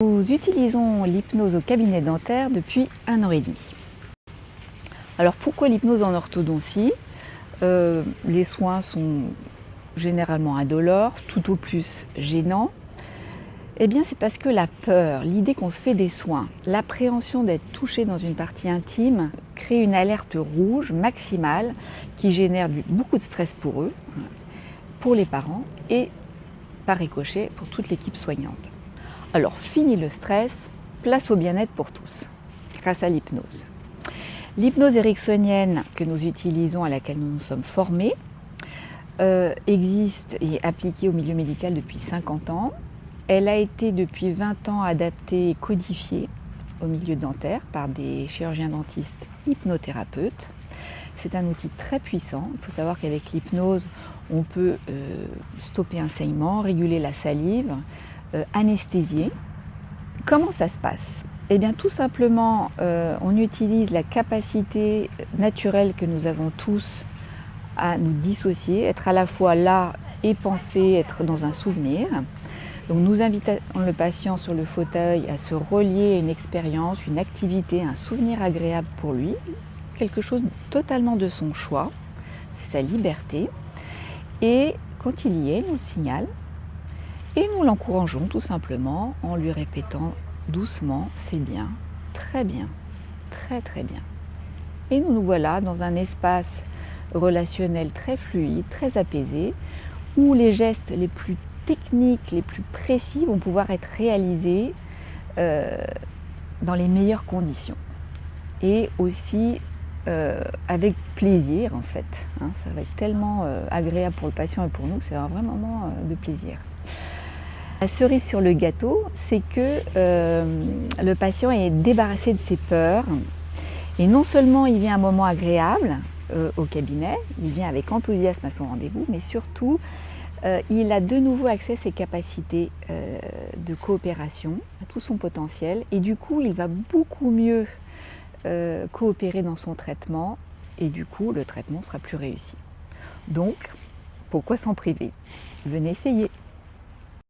Nous utilisons l'hypnose au cabinet dentaire depuis 1 an et demi. Alors pourquoi l'hypnose en orthodontie? Les soins sont généralement indolores, tout au plus gênants. Eh bien c'est parce que la peur, l'idée qu'on se fait des soins, l'appréhension d'être touché dans une partie intime crée une alerte rouge maximale qui génère beaucoup de stress pour eux, pour les parents et par ricochet pour toute l'équipe soignante. Alors fini le stress, place au bien-être pour tous, grâce à l'hypnose. L'hypnose ericksonienne que nous utilisons, à laquelle nous nous sommes formés, existe et est appliquée au milieu médical depuis 50 ans. Elle a été depuis 20 ans adaptée et codifiée au milieu dentaire par des chirurgiens dentistes hypnothérapeutes. C'est un outil très puissant. Il faut savoir qu'avec l'hypnose, on peut stopper un saignement, réguler la salive, anesthésier. Comment ça se passe? Eh bien tout simplement, on utilise la capacité naturelle que nous avons tous à nous dissocier, être à la fois là et penser, être dans un souvenir. Donc nous invitons le patient sur le fauteuil à se relier à une expérience, une activité, un souvenir agréable pour lui, quelque chose totalement de son choix, c'est sa liberté. Et quand il y est, nous le signale et nous l'encourageons tout simplement en lui répétant doucement, c'est bien, très bien, très très bien. Et nous voilà dans un espace relationnel très fluide, très apaisé, où les gestes les plus techniques, les plus précis vont pouvoir être réalisés dans les meilleures conditions. Et aussi avec plaisir en fait. Ça va être tellement agréable pour le patient et pour nous que c'est un vrai moment de plaisir. La cerise sur le gâteau, c'est que le patient est débarrassé de ses peurs et non seulement il vient un moment agréable au cabinet, il vient avec enthousiasme à son rendez-vous, mais surtout il a de nouveau accès à ses capacités de coopération, à tout son potentiel et du coup il va beaucoup mieux coopérer dans son traitement et du coup le traitement sera plus réussi. Donc pourquoi s'en priver? Venez essayer!